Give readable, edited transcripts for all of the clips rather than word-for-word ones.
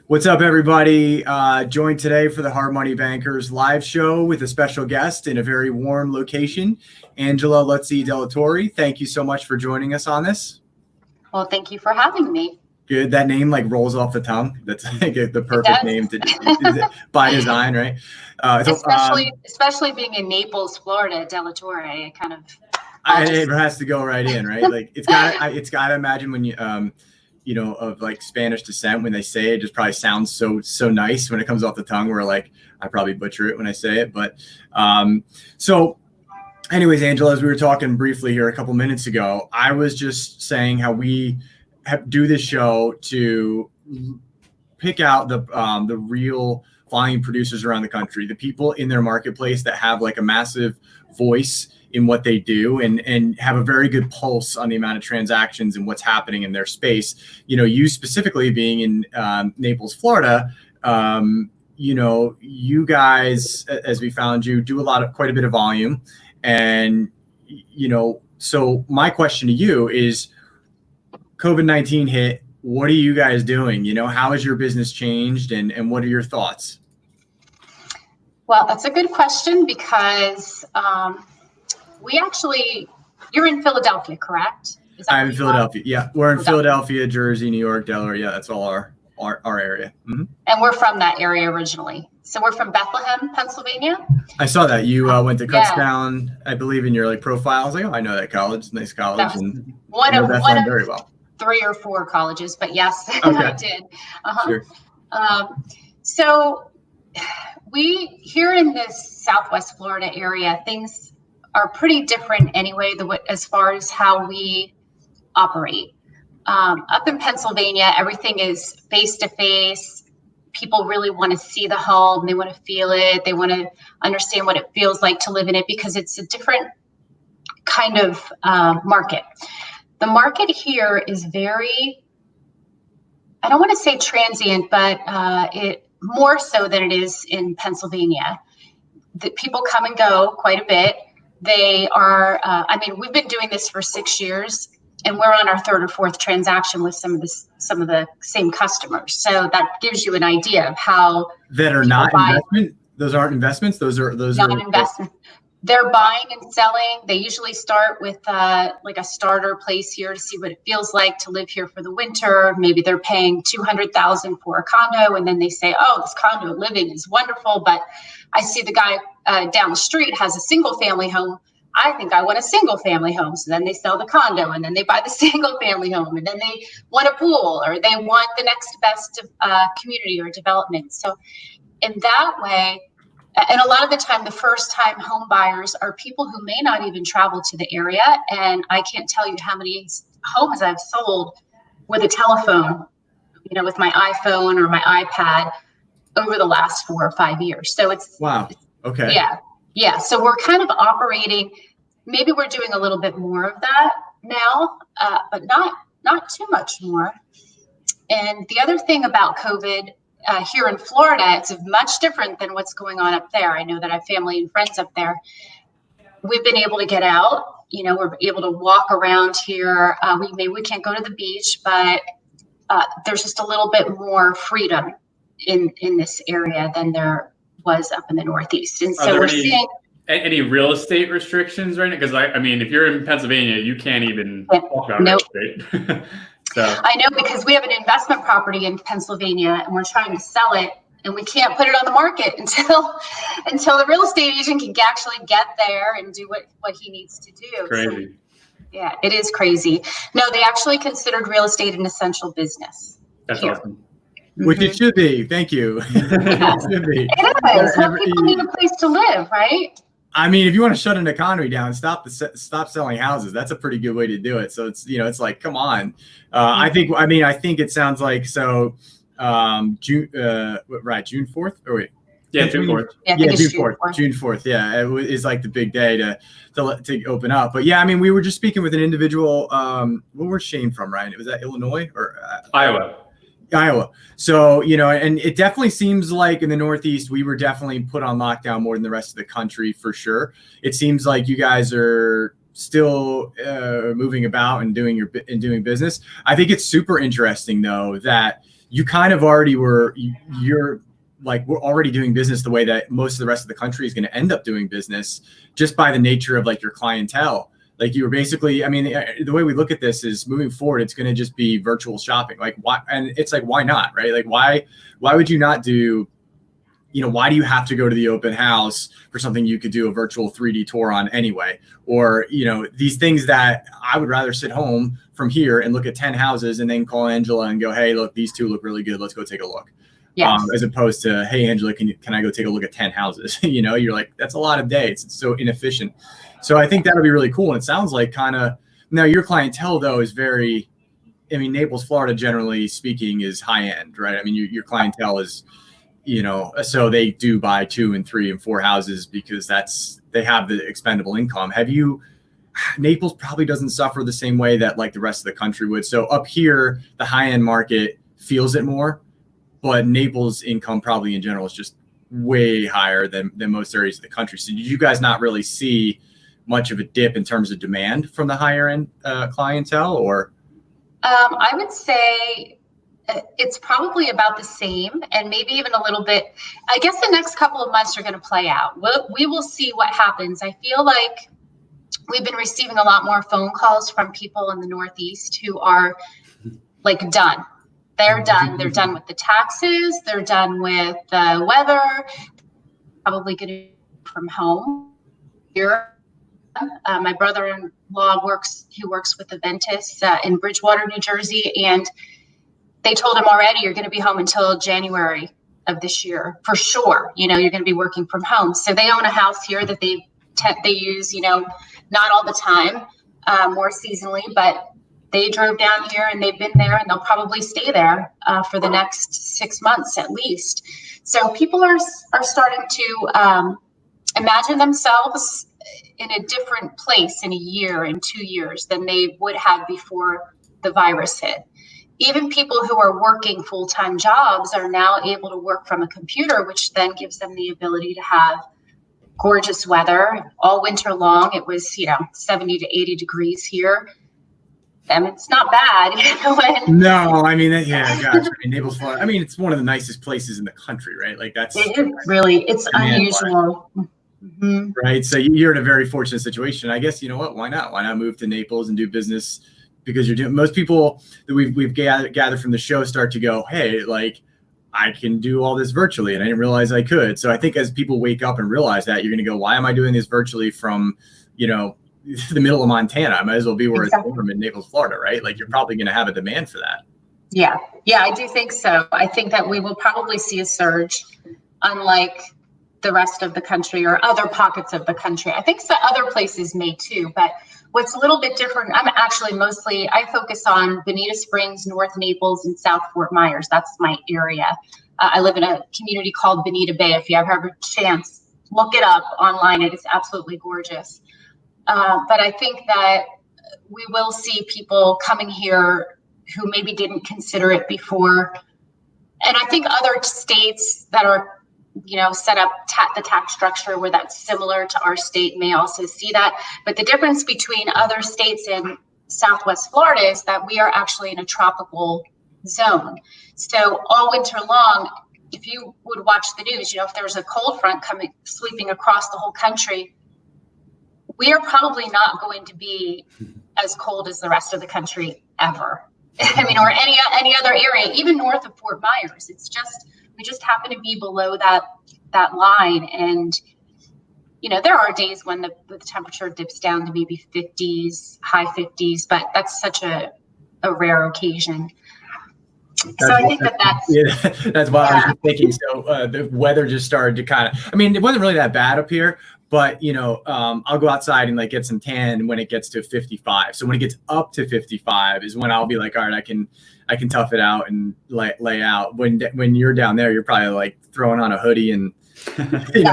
What's up, everybody? Joined today for the Hard Money Bankers live show with a special guest in a very warm location, Angela Lutzi Dellatorè. Thank you so much for joining us on this. Well, thank you for having me. Good. That name like rolls off the tongue. That's like the perfect name to by design, right? Especially being in Naples, Florida, Dellatorè, it kind of. It has to go right in, right? Like it's got to imagine when you of like Spanish descent, when they say it, just probably sounds so nice when it comes off the tongue. Where like I probably butcher it when I say it, but so anyways, Angela, as we were talking briefly here a couple minutes ago, I was just saying how we do this show to pick out the real volume producers around the country, the people in their marketplace that have like a massive voice in what they do and have a very good pulse on the amount of transactions and what's happening in their space. You specifically being in Naples, Florida, you guys, as we found you, do quite a bit of volume. And, so my question to you is, COVID-19 hit. What are you guys doing? How has your business changed and what are your thoughts? Well, that's a good question because you're in Philadelphia, correct? I'm in Philadelphia. Yeah, we're in Philadelphia, Jersey, New York, Delaware. Yeah, that's all our area. Mm-hmm. And we're from that area originally. So we're from Bethlehem, Pennsylvania. I saw that you went to Kutztown, I believe, in your profile. I was like, oh, I know that college, nice college, and one of very well. 3 or 4 colleges, but yes, okay. I did. Sure. So we here in this Southwest Florida area, things are pretty different anyway, as far as how we operate. Up in Pennsylvania, everything is face-to-face. People really want to see the home. They want to feel it. They want to understand what it feels like to live in it because it's a different kind of market. The market here is very, I don't want to say transient, but it more so than it is in Pennsylvania. The people come and go quite a bit. They are, we've been doing this for 6 years and we're on our 3rd or 4th transaction with some of the same customers. So that gives you an idea of how that are not investment. Those aren't investments. Those are not investment. They're buying and selling. They usually start with like a starter place here to see what it feels like to live here for the winter. Maybe they're paying $200,000 for a condo, and then they say, "Oh, this condo living is wonderful, but I see the guy down the street has a single-family home. I think I want a single-family home." So then they sell the condo, and then they buy the single-family home, and then they want a pool, or they want the next best community or development. So in that way. And a lot of the time, the first-time home buyers are people who may not even travel to the area. And I can't tell you how many homes I've sold with a telephone, with my iPhone or my iPad over the last 4 or 5 years. So it's wow. Okay. Yeah. So we're kind of operating. Maybe we're doing a little bit more of that now, but not too much more. And the other thing about COVID. Here in Florida, it's much different than what's going on up there. I know that I have family and friends up there. We've been able to get out. We're able to walk around here. We can't go to the beach, but there's just a little bit more freedom in this area than there was up in the Northeast. And so we're seeing any real estate restrictions right now. Because if you're in Pennsylvania, you can't even talk about real estate. So. I know, because we have an investment property in Pennsylvania and we're trying to sell it, and we can't put it on the market until the real estate agent can actually get there and do what he needs to do. Crazy. So, yeah, it is crazy. No, they actually considered real estate an essential business. That's here. Awesome. Which it should be. Thank you. It should be. It is. Some people need a place to live, right? If you want to shut an economy down, stop selling houses. That's a pretty good way to do it. So it's it's like, come on. I think it sounds like so. June 4th or wait. Yeah, June 4th. Yeah, June 4th. Yeah, it is like the big day to open up. But yeah, we were just speaking with an individual. Where's Shane from, Ryan? Was that Illinois or Iowa? So, and it definitely seems like in the Northeast, we were definitely put on lockdown more than the rest of the country for sure. It seems like you guys are still moving about and doing business. I think it's super interesting though that you kind of already you're like, we're already doing business the way that most of the rest of the country is going to end up doing business, just by the nature of like your clientele. Like you were basically, I mean, the way we look at this is moving forward, it's going to just be virtual shopping. Like why? And it's like, why not? Right? Like why would you not do, why do you have to go to the open house for something you could do a virtual 3D tour on anyway? Or, these things that I would rather sit home from here and look at 10 houses and then call Angela and go, hey, look, these 2 look really good. Let's go take a look. Yes. As opposed to, hey, Angela, can I go take a look at 10 houses? You're like, that's a lot of days. It's so inefficient. So I think that'll be really cool. And it sounds like now your clientele though is very, Naples, Florida, generally speaking, is high end, right? I mean, your clientele is, so they do buy 2 and 3 and 4 houses because they have the expendable income. Naples probably doesn't suffer the same way that like the rest of the country would. So up here, the high end market feels it more, but Naples income probably in general is just way higher than most areas of the country. So did you guys not really see much of a dip in terms of demand from the higher end clientele, or? I would say it's probably about the same, and maybe even a little bit. I guess the next couple of months are going to play out. We will see what happens. I feel like we've been receiving a lot more phone calls from people in the Northeast who are like done. They're done. They're done with the taxes. They're done with the weather. Probably going to from home here. My brother-in-law works with Aventis in Bridgewater, New Jersey, and they told him already, you're going to be home until January of this year for sure. You're going to be working from home. So they own a house here that they use, not all the time, more seasonally, but they drove down here and they've been there, and they'll probably stay there for the next 6 months at least. So people are starting to imagine themselves in a different place in a year, in 2 years than they would have before the virus hit. Even people who are working full-time jobs are now able to work from a computer, which then gives them the ability to have gorgeous weather all winter long. It was, 70 to 80 degrees here. And it's not bad. No, I mean, yeah, gosh, Naples, Florida. I mean, it's one of the nicest places in the country, right? Like it's unusual. Mm-hmm. Right. So you're in a very fortunate situation. I guess, why not? Why not move to Naples and do business? Because most people that we've gathered from the show start to go, hey, like I can do all this virtually, and I didn't realize I could. So I think as people wake up and realize that, you're going to go, why am I doing this virtually from, the middle of Montana? I might as well be where it's warm in Naples, Florida, right? Like you're probably going to have a demand for that. Yeah, I do think so. I think that we will probably see a surge, unlike the rest of the country or other pockets of the country. I think some other places may too, but what's a little bit different, I focus on Bonita Springs, North Naples, and South Fort Myers. That's my area. I live in a community called Bonita Bay. If you ever have a chance, look it up online. It is absolutely gorgeous. But I think that we will see people coming here who maybe didn't consider it before. And I think other states that are set up the tax structure where that's similar to our state may also see that. But the difference between other states in Southwest Florida is that we are actually in a tropical zone. So all winter long, if you would watch the news, if there was a cold front sweeping across the whole country, we are probably not going to be as cold as the rest of the country ever. Or any other area, even north of Fort Myers. We just happen to be below that line. And, there are days when the temperature dips down to maybe 50s, high 50s, but that's such a rare occasion. So I think that's why I was just thinking. So the weather just started to it wasn't really that bad up here, but I'll go outside and get some tan when it gets to 55. So when it gets up to 55 is when I'll be like, all right, I can tough it out and lay out. When you're down there, you're probably throwing on a hoodie and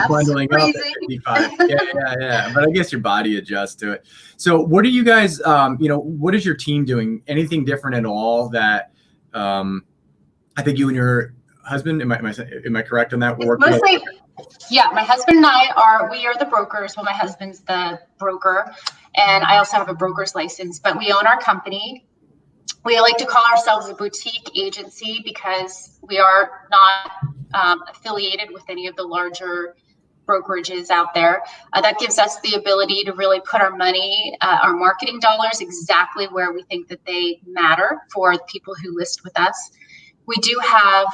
bundling up at 55. Yeah. But I guess your body adjusts to it. So what are you guys, what is your team doing? Anything different at all that I think you and your husband, am I correct on that? Mostly, yeah, my husband and I are the brokers. Well, my husband's the broker, and I also have a broker's license, but we own our company. We like to call ourselves a boutique agency because we are not affiliated with any of the larger brokerages out there. That gives us the ability to really put our money, our marketing dollars exactly where we think that they matter for the people who list with us. We do have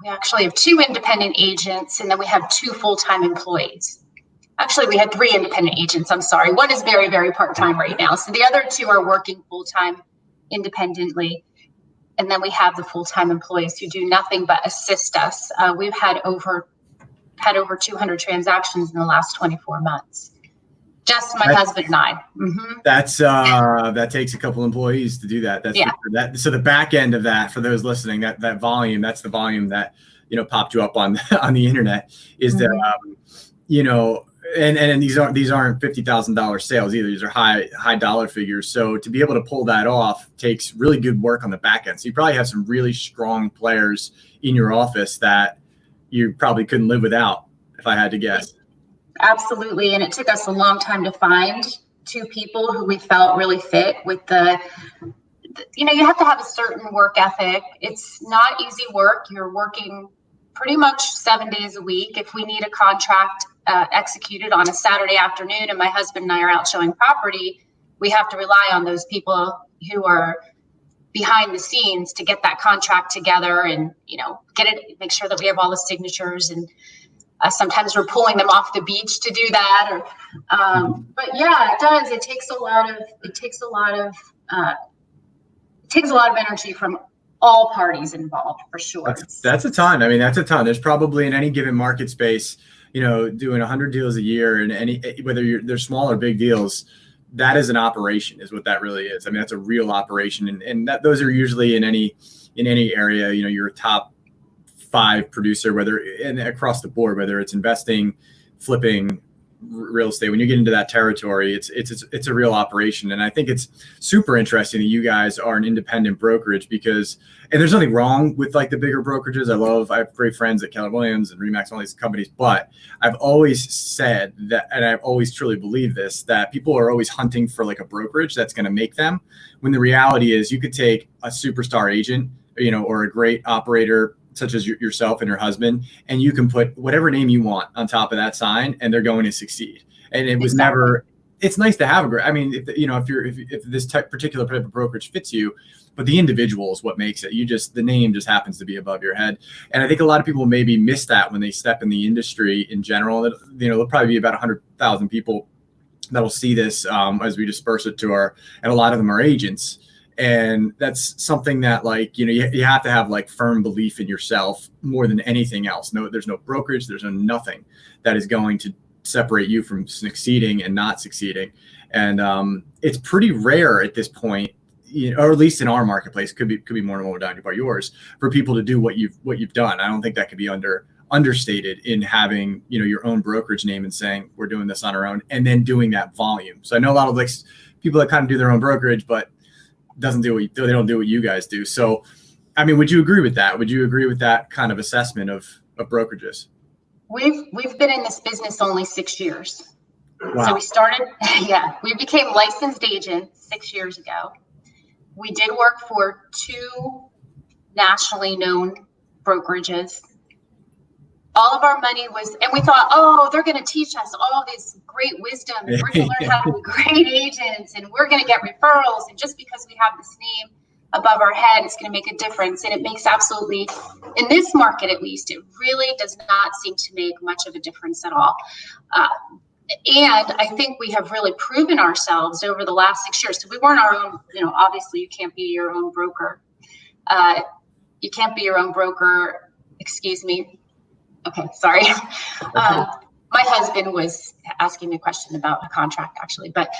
we actually have 2 independent agents, and then we have 2 full-time employees. Actually, we had 3 independent agents. I'm sorry. One is very, very part-time right now. So the other 2 are working full-time independently. And then we have the full-time employees who do nothing but assist us. We've had over 200 transactions in the last 24 months. Just my husband and I. Mm-hmm. That takes a couple employees to do that. So the back end of that, for those listening, that volume, that's the volume that, popped you up on the internet, is that, and these aren't $50,000 sales either. These are high dollar figures. So to be able to pull that off takes really good work on the back end. So you probably have some really strong players in your office that you probably couldn't live without, if I had to guess. Absolutely. And it took us a long time to find 2 people who we felt really fit with you have to have a certain work ethic. It's not easy work. You're working pretty much 7 days a week. If we need a contract executed on a Saturday afternoon and my husband and I are out showing property, we have to rely on those people who are behind the scenes to get that contract together and, make sure that we have all the signatures. And sometimes we're pulling them off the beach to do that. But yeah, it does. It takes a lot of energy from all parties involved, for sure. That's a ton. I mean, that's a ton. There's probably in any given market space, doing 100 deals a year, and whether they're small or big deals, that is an operation, is what that really is. I mean, that's a real operation, and those are usually in any area. You're a top 5 producer, and across the board, whether it's investing, flipping, real estate. When you get into that territory, it's a real operation. And I think it's super interesting that you guys are an independent brokerage, because, and there's nothing wrong with like the bigger brokerages. I have great friends at Keller Williams and Remax and all these companies, but I've always said that, and I've always truly believed this, that people are always hunting for like a brokerage that's going to make them, when the reality is you could take a superstar agent, or a great operator such as yourself and your husband, and you can put whatever name you want on top of that sign, and they're going to succeed. And it was never. It's nice to have a great. I mean, if this particular type of brokerage fits you, but the individual is what makes it. The name just happens to be above your head. And I think a lot of people maybe miss that when they step in the industry in general. There'll probably be about 100,000 people that'll see this as we disperse it and a lot of them are agents. And that's something that you have to have like firm belief in yourself more than anything else. No, there's no brokerage. There's nothing that is going to separate you from succeeding and not succeeding. And it's pretty rare at this point, or at least in our marketplace, could be more normal down by yours, for people to do what you've done. I don't think that could be understated in having, your own brokerage name and saying we're doing this on our own, and then doing that volume. So I know a lot of people that kind of do their own brokerage, but they don't do what you guys do. So, I mean, would you agree with that? Would you agree with that kind of assessment of brokerages? We've been in this business only 6 years. Wow. So we started, we became licensed agents 6 years ago. We did work for 2 nationally known brokerages. All of our money was, and we thought, they're going to teach us all this great wisdom, and we're going to learn how to be great agents, and we're going to get referrals. And just because we have this name above our head, it's going to make a difference. And it makes absolutely, in this market at least, it really does not seem to make much of a difference at all. And I think we have really proven ourselves over the last 6 years. So we weren't our own, obviously you can't be your own broker. Excuse me. Okay, sorry. My husband was asking me a question about a contract, actually, but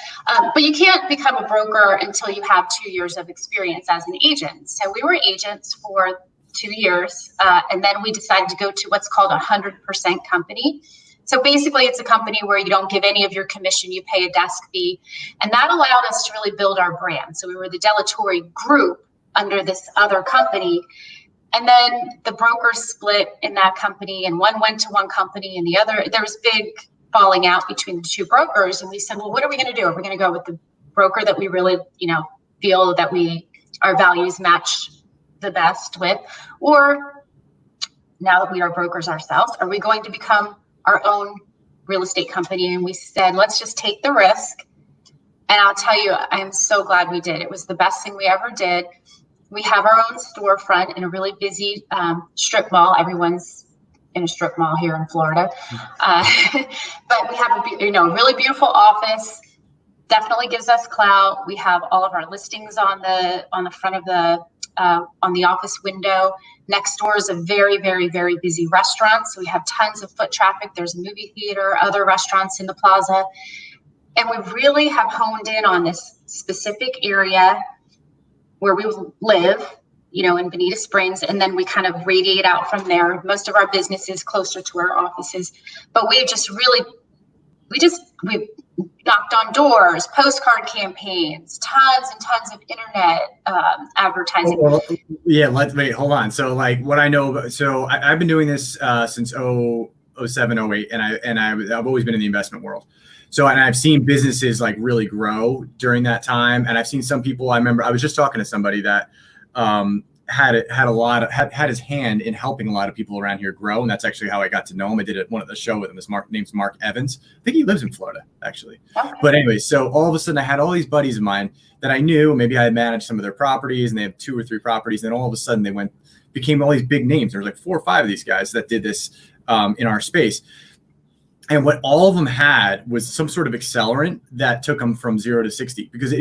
you can't become a broker until you have 2 years of experience as an agent. So we were agents for 2 years, and then we decided to go to what's called a 100% company. So basically, it's a company where you don't give any of your commission, you pay a desk fee, and that allowed us to really build our brand. So we were the Dellatorè group under this other company. And then the brokers split in that company, and one went to one company and the other. There was big falling out between the 2 brokers. And we said, well, what are we going to do? Are we going to go with the broker that we really, feel that our values match the best with, or now that we are brokers ourselves, are we going to become our own real estate company? And we said, let's just take the risk. And I'll tell you, I'm so glad we did. It was the best thing we ever did. We have our own storefront in a really busy strip mall. Everyone's in a strip mall here in Florida. But we have a really beautiful office. Definitely gives us clout. We have all of our listings on the front of on the office window. Next door is a very, very, very busy restaurant. So we have tons of foot traffic. There's a movie theater, other restaurants in the plaza. And we really have honed in on this specific area where we live, in Bonita Springs. And then we kind of radiate out from there. Most of our business is closer to our offices. But we knocked on doors, postcard campaigns, tons and tons of internet advertising. Well, yeah, hold on. So what I know, I've been doing this since 07, 08, and I've always been in the investment world. So, and I've seen businesses really grow during that time. And I've seen some people, I remember I was just talking to somebody that had his hand in helping a lot of people around here grow. And that's actually how I got to know him. I did one of the show with him. His name's Mark Evans. I think he lives in Florida, actually. Okay. But anyway, so all of a sudden I had all these buddies of mine that I knew. Maybe I had managed some of their properties, and they have 2 or 3 properties. And then all of a sudden they became all these big names. There was 4 or 5 of these guys that did this in our space. And what all of them had was some sort of accelerant that took them from 0 to 60, because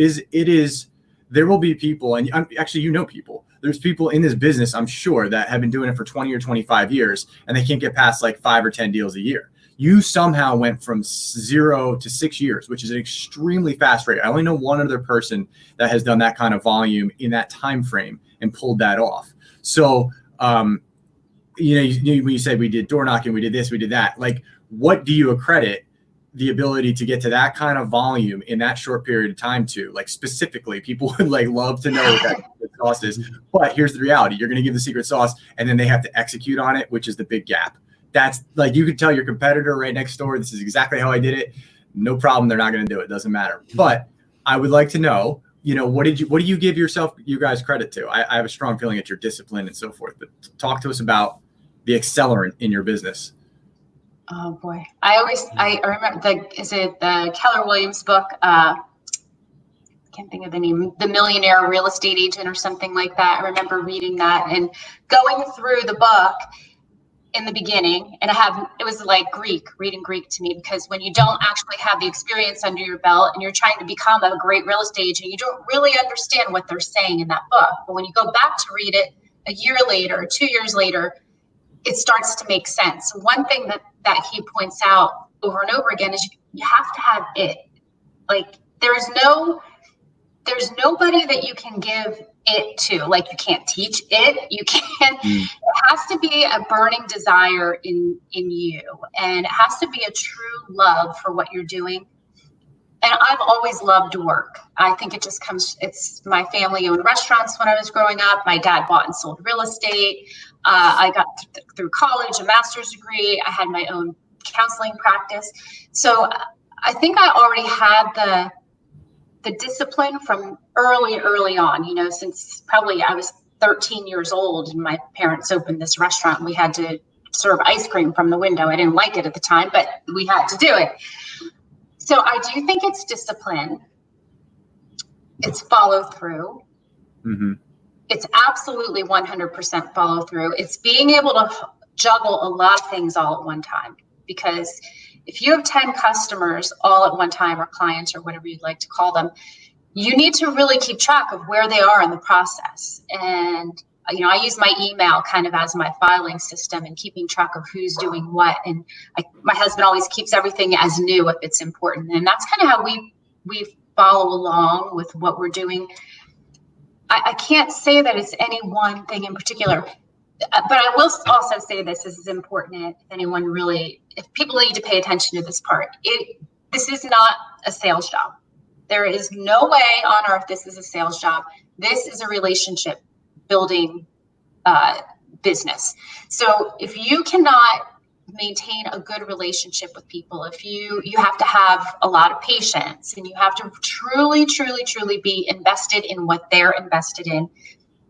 there will be people, and actually, people, there's people in this business, I'm sure, that have been doing it for 20 or 25 years, and they can't get past 5 or 10 deals a year. You somehow went from 0 to 6 years, which is an extremely fast rate. I only know one other person that has done that kind of volume in that time frame and pulled that off. So, when you said we did door knocking, we did this, we did that, what do you accredit the ability to get to that kind of volume in that short period of time to? Specifically, people would love to know what that secret sauce is. But here's the reality: you're going to give the secret sauce, and then they have to execute on it, which is the big gap. That's you could tell your competitor right next door, this is exactly how I did it. No problem, they're not going to do it. Doesn't matter. But I would like to know, what do you give you guys credit to? I have a strong feeling that you're disciplined and so forth. But talk to us about the accelerant in your business. Oh boy. I remember the Keller Williams book, can't think of the name, The Millionaire Real Estate Agent or something like that. I remember reading that and going through the book in the beginning, and it was reading Greek to me, because when you don't actually have the experience under your belt and you're trying to become a great real estate agent, you don't really understand what they're saying in that book. But when you go back to read it a year later, 2 years later, it starts to make sense. One thing that he points out over and over again is you have to have it. There's nobody that you can give it to. You can't teach it. You can't. It has to be a burning desire in you, and it has to be a true love for what you're doing. And I've always loved to work. I think it just it's my family owned restaurants when I was growing up. My dad bought and sold real estate. I got through college, a master's degree. I had my own counseling practice. So I think I already had the discipline from early on, since probably I was 13 years old and my parents opened this restaurant. We had to serve ice cream from the window. I didn't like it at the time, but we had to do it. So I do think it's discipline. It's follow through. Mm-hmm. It's absolutely 100% follow through. It's being able to juggle a lot of things all at one time, because if you have 10 customers all at one time, or clients, or whatever you'd like to call them, you need to really keep track of where they are in the process. And I use my email kind of as my filing system and keeping track of who's doing what. And my husband always keeps everything as new if it's important. And that's kind of how we follow along with what we're doing. I can't say that it's any one thing in particular, but I will also say this is important. If people need to pay attention to this part, this is not a sales job. There is no way on earth this is a sales job. This is a relationship building business. So if you cannot maintain a good relationship with people, if you have to have a lot of patience, and you have to truly, truly, truly be invested in what they're invested in.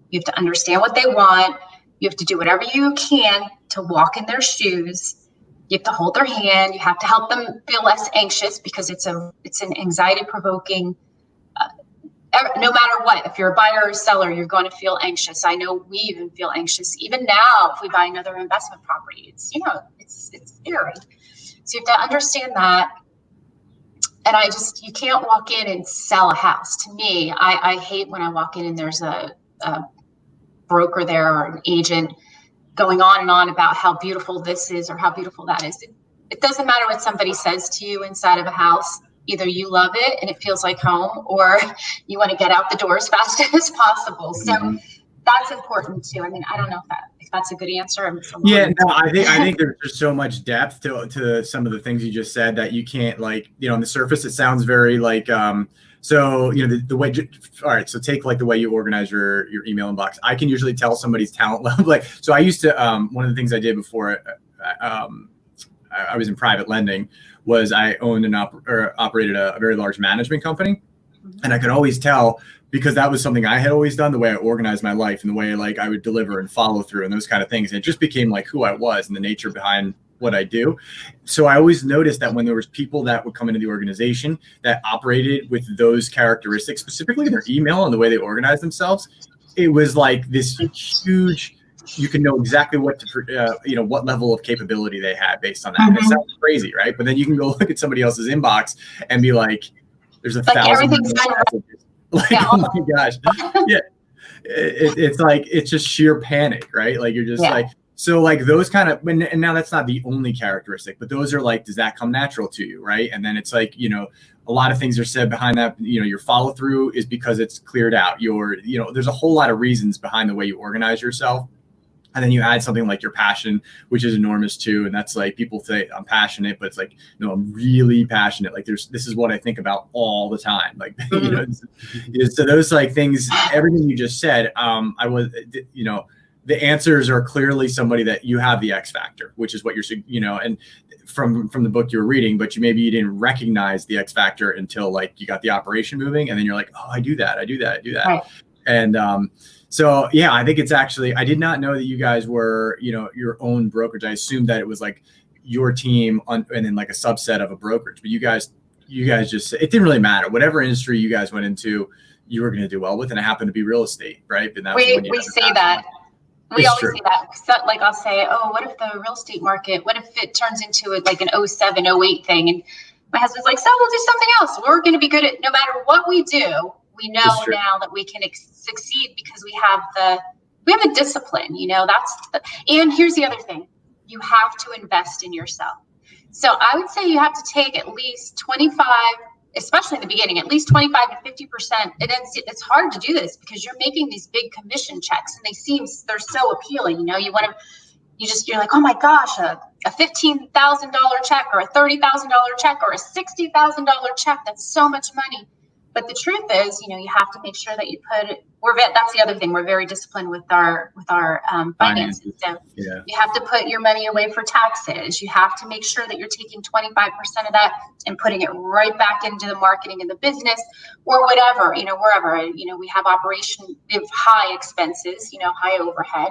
You have to understand what they want. You have to do whatever you can to walk in their shoes. You have to hold their hand. You have to help them feel less anxious, because it's an anxiety provoking, no matter what. If you're a buyer or seller, you're going to feel anxious. I know we even feel anxious even now if we buy another investment property. It's, it's scary. So you have to understand that. And you can't walk in and sell a house. To me, I hate when I walk in and there's a broker there or an agent going on and on about how beautiful this is or how beautiful that is. It doesn't matter what somebody says to you inside of a house. Either you love it and it feels like home, or you want to get out the door as fast as possible. So that's important too. I mean, I don't know if that's a good answer. Yeah, no, I think there's just so much depth to some of the things you just said that you can't, like, on the surface, it sounds very like, so, the way, all right, so take like the way you organize your email inbox. I can usually tell somebody's talent level. Like, so I used to, one of the things I did before I was in private lending was I owned and operated a very large management company. And I could always tell, because that was something I had always done, the way I organized my life and the way like I would deliver and follow through and those kind of things. And it just became like who I was and the nature behind what I do. So I always noticed that when there was people that would come into the organization that operated with those characteristics, specifically their email and the way they organized themselves, it was like this huge, you can know exactly what to, what level of capability they had based on that. And it sounds crazy, right? But then you can go look at somebody else's inbox and be like, there's 1,000 messages. Like, oh my gosh. Yeah. It's like, it's just sheer panic, right? Like, you're just like, so like those kind of, and now that's not the only characteristic, but those are like, does that come natural to you? Right. And then it's like, a lot of things are said behind that, your follow through is because it's cleared out. There's a whole lot of reasons behind the way you organize yourself. And then you add something like your passion, which is enormous too. And that's like, people say I'm passionate, but it's like, no, I'm really passionate. Like this is what I think about all the time. Like, so those like things, everything you just said, the answers are clearly somebody that you have the X factor, which is what you're, and from the book you were reading, but maybe you didn't recognize the X factor until like you got the operation moving. And then you're like, oh, I do that. Right. And, so, yeah, I think it's actually, I did not know that you guys were, your own brokerage. I assumed that it was like your team and then like a subset of a brokerage, but you guys just, it didn't really matter. Whatever industry you guys went into, you were going to do well with, and it happened to be real estate, right? And we say that. We always say that. So, like, I'll say, oh, what if the real estate market, what if it turns into like an 07, 08 thing? And my husband's like, so we'll do something else. We're going to be good at, no matter what we do, we know now that we can succeed because we have a discipline, and here's the other thing. You have to invest in yourself. So I would say you have to take at least 25, especially in the beginning, at least 25 to 50%. It's hard to do this because you're making these big commission checks and they're so appealing. You're like, oh my gosh, a $15,000 check or a $30,000 check or a $60,000 check. That's so much money. But the truth is, you have to make sure that you put it. That's the other thing. We're very disciplined with our finances. So you have to put your money away for taxes. You have to make sure that you're taking 25% of that and putting it right back into the marketing and the business or whatever, wherever, we have high expenses, high overhead.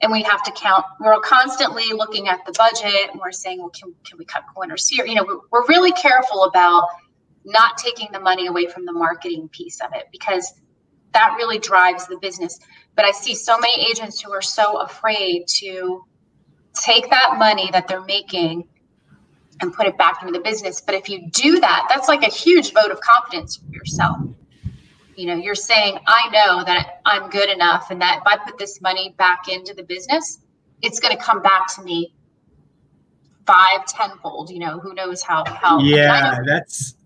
And we have to count. We're constantly looking at the budget and we're saying, well, can we cut corners here? We're really careful about not taking the money away from the marketing piece of it, because that really drives the business. But I see so many agents who are so afraid to take that money that they're making and put it back into the business. But if you do that, that's like a huge vote of confidence for yourself. You're saying, I know that I'm good enough and that if I put this money back into the business, it's going to come back to me 5-10-fold, who knows how. Yeah,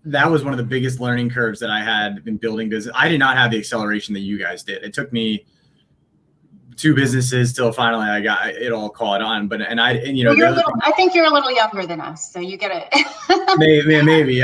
that was one of the biggest learning curves that I had in building business. I did not have the acceleration that you guys did. It took me 2 businesses till finally I got it all caught on. But I think you're a little younger than us, so you get it. maybe.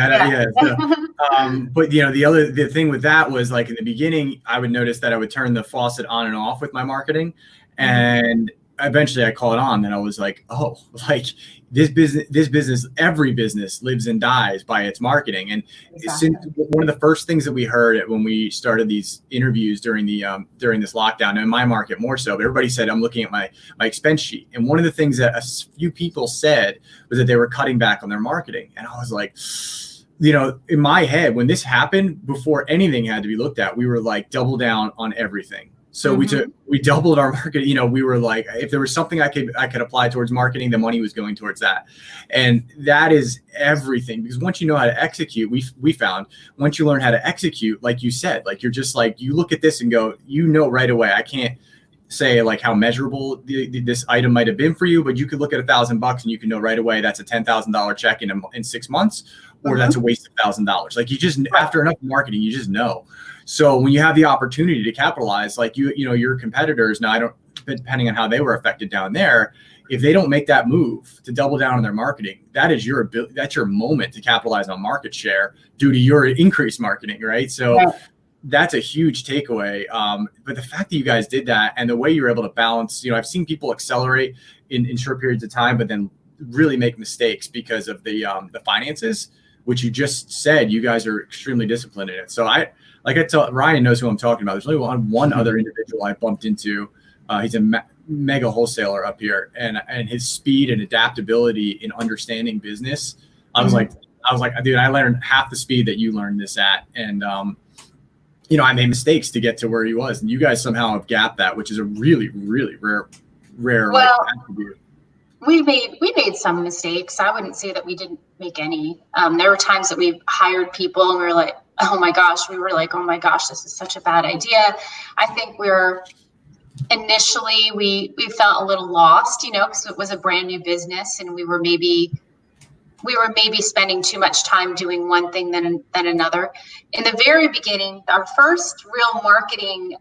But the thing with that was, like, in the beginning, I would notice that I would turn the faucet on and off with my marketing, and eventually I caught on, and I was like, oh, like this business, every business lives and dies by its marketing. And since one of the first things that we heard when we started these interviews during this lockdown, and in my market more so, but everybody said, I'm looking at my expense sheet. And one of the things that a few people said was that they were cutting back on their marketing. And I was like, in my head, when this happened, before anything had to be looked at, we were like, double down on everything. So we doubled our market. We were like, if there was something I could apply towards marketing, the money was going towards that. And that is everything, because once you know how to execute, we found once you learn how to execute, like you said, like you're just like, you look at this and go, right away, I can't say like how measurable this item might have been for you, but you could look at $1,000 and you can know right away that's a $10,000 check in 6 months, or that's a waste of $1,000. Like you just, after enough marketing, you just know. So when you have the opportunity to capitalize, like your competitors, now I don't, depending on how they were affected down there, if they don't make that move to double down on their marketing, that's your moment to capitalize on market share due to your increased marketing, right? So that's a huge takeaway. But the fact that you guys did that and the way you were able to balance, I've seen people accelerate in short periods of time, but then really make mistakes because of the finances, which you just said, you guys are extremely disciplined in it. So Ryan knows who I'm talking about. There's only one other individual I bumped into. He's a mega wholesaler up here, and his speed and adaptability in understanding business. I was like, dude, I learned half the speed that you learned this at, and I made mistakes to get to where he was, and you guys somehow have gapped that, which is a really, really rare attribute. We made some mistakes. I wouldn't say that we didn't make any. There were times that we've hired people and we were like, oh my gosh, this is such a bad idea. I think initially we felt a little lost, because it was a brand new business and we were maybe spending too much time doing one thing than another. In the very beginning, our first real marketing,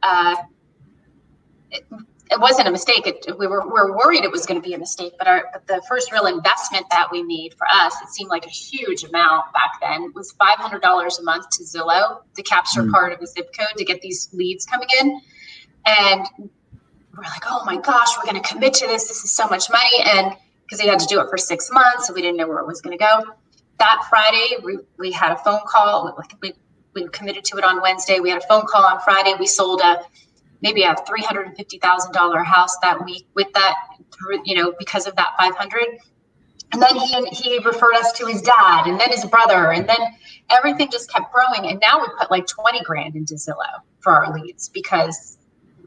it wasn't a mistake. We were worried it was going to be a mistake, but the first real investment that we made for us, it seemed like a huge amount back then, was $500 a month to Zillow to capture part of a zip code to get these leads coming in. And we're like, oh my gosh, we're going to commit to this. This is so much money. And because they had to do it for 6 months, so we didn't know where it was going to go. That Friday, we had a phone call. We committed to it on Wednesday. We had a phone call on Friday. We sold maybe a $350,000 house that week with that, because of that 500. And then he referred us to his dad and then his brother, and then everything just kept growing. And now we put like 20 grand into Zillow for our leads, because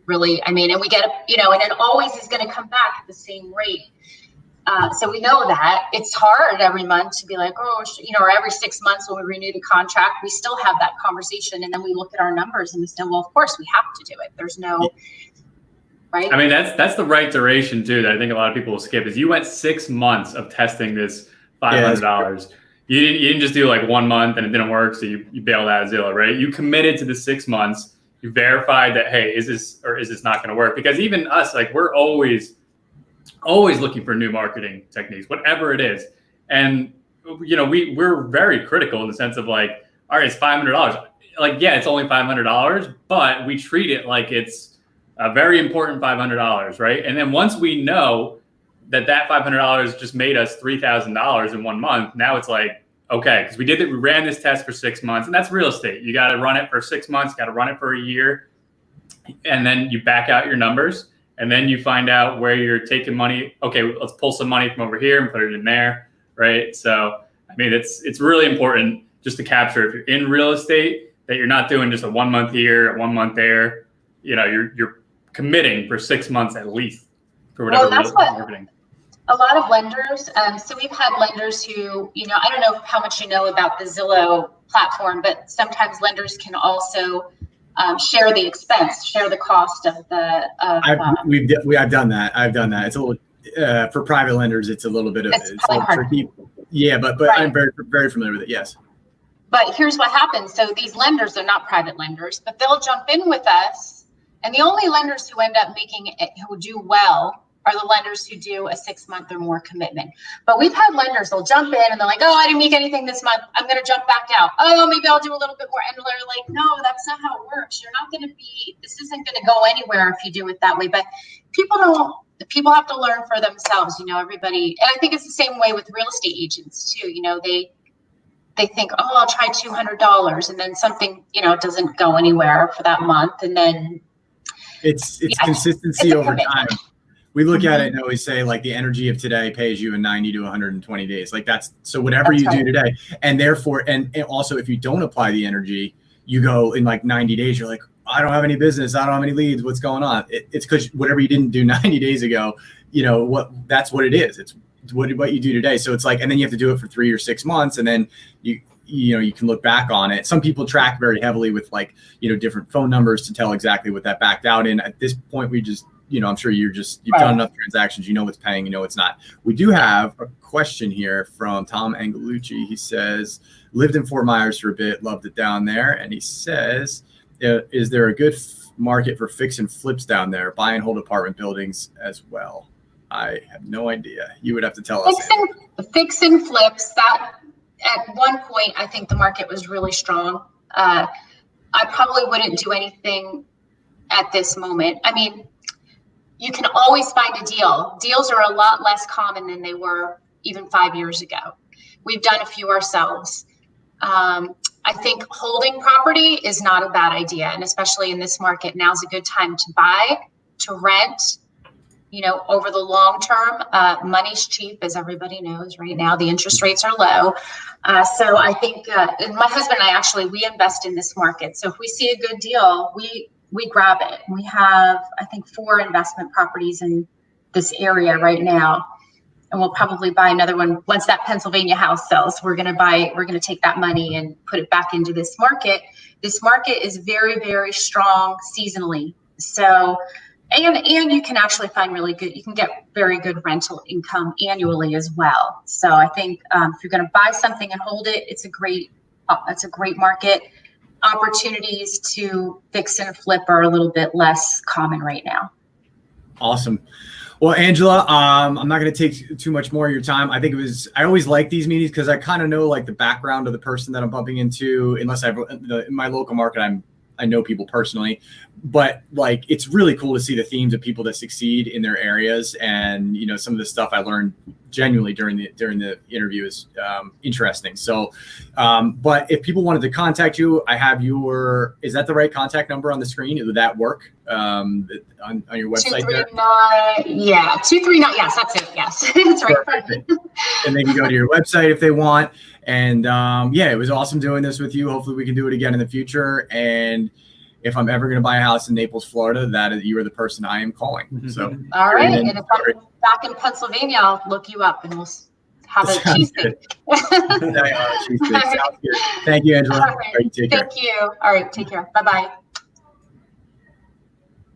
really, and we get, and it always is going to come back at the same rate. So we know that it's hard every month to be like, or every 6 months when we renew the contract, we still have that conversation. And then we look at our numbers and we say, well, of course we have to do it. There's no, right? That's the right duration too, that I think a lot of people will skip, is you went 6 months of testing this $500. You didn't just do like 1 month and it didn't work, so you bailed out of Zillow, right? You committed to the 6 months. You verified that, hey, is this not going to work? Because even us, like, we're always looking for new marketing techniques, whatever it is. And, we're very critical in the sense of like, all right, it's $500. Like, yeah, it's only $500, but we treat it like it's a very important $500, right? And then once we know that $500 just made us $3,000 in 1 month, now it's like, okay, because we ran this test for 6 months, and that's real estate. You got to run it for 6 months, got to run it for a year, and then you back out your numbers. And then you find out where you're taking money. Okay, let's pull some money from over here and put it in there, right? So, it's really important just to capture, if you're in real estate, that you're not doing just a 1 month here, 1 month there. You're committing for 6 months at least for whatever marketing. A lot of lenders. So we've had lenders who, I don't know how much you know about the Zillow platform, but sometimes lenders can also share the expense, share the cost of the. I've done that. It's a little for private lenders. It's a little bit of it's a little tricky. Yeah, but right. I'm very, very familiar with it. Yes. But here's what happens. So these lenders are not private lenders, but they'll jump in with us, and the only lenders who end up who do well are the lenders who do a 6 month or more commitment. But we've had lenders, they'll jump in and they're like, oh, I didn't make anything this month, I'm going to jump back out. Oh, maybe I'll do a little bit more. And they're like, no, that's not how it works. This isn't going to go anywhere if you do it that way. But people people have to learn for themselves, everybody. And I think it's the same way with real estate agents too. They think, oh, I'll try $200, and then something, doesn't go anywhere for that month. And then it's consistency over time. We look at it and always say, like, the energy of today pays you in 90 to 120 days. Like, so whatever you do today, and therefore, and also if you don't apply the energy, you go in like 90 days, you're like, I don't have any business, I don't have any leads, what's going on? It's because whatever you didn't do 90 days ago, that's what it is. It's what you do today. So it's like, and then you have to do it for 3 or 6 months, and then you can look back on it. Some people track very heavily with different phone numbers to tell exactly what that backed out in. At this point, we just, I'm sure you've done enough transactions, what's paying, what's not. We do have a question here from Tom Angelucci. He says, lived in Fort Myers for a bit, loved it down there. And he says, is there a good market for fix and flips down there, buy and hold apartment buildings as well? I have no idea. You would have to tell us. Fix and flips, that at one point, I think the market was really strong. I probably wouldn't do anything at this moment. I mean, you can always find a deal. Deals are a lot less common than they were even 5 years ago. We've done a few ourselves. I think holding property is not a bad idea. And especially in this market, now's a good time to buy, to rent, over the long term. Money's cheap, as everybody knows right now. The interest rates are low. So I think, and my husband and I we invest in this market. So if we see a good deal, we grab it. We have, I think, 4 investment properties in this area right now. And we'll probably buy another one once that Pennsylvania house sells. We're going to take that money and put it back into this market. This market is very, very strong seasonally. So, and you can actually find you can get very good rental income annually as well. So I think if you're going to buy something and hold it, it's a great market. Opportunities to fix and flip are a little bit less common right now. Awesome. Well, Angela, I'm not going to take too much more of your time. I always like these meetings because I kind of know like the background of the person that I'm bumping into, unless in my local market, I know people personally, but like, it's really cool to see the themes of people that succeed in their areas. And, some of the stuff I learned genuinely during the interview is interesting. So, but if people wanted to contact you, I have is that the right contact number on the screen? Would that work on your website? 239, yeah, 239. Yes, that's it. Yes, it's right. And they can go to your website if they want. And it was awesome doing this with you. Hopefully we can do it again in the future. And if I'm ever going to buy a house in Naples, Florida, you are the person I am calling. So, all right. And if I'm back in Pennsylvania, I'll look you up and we'll have a cheesesteak. Sounds good. Thank you, Angela. All right. Thank you. All right. Take care. Bye-bye.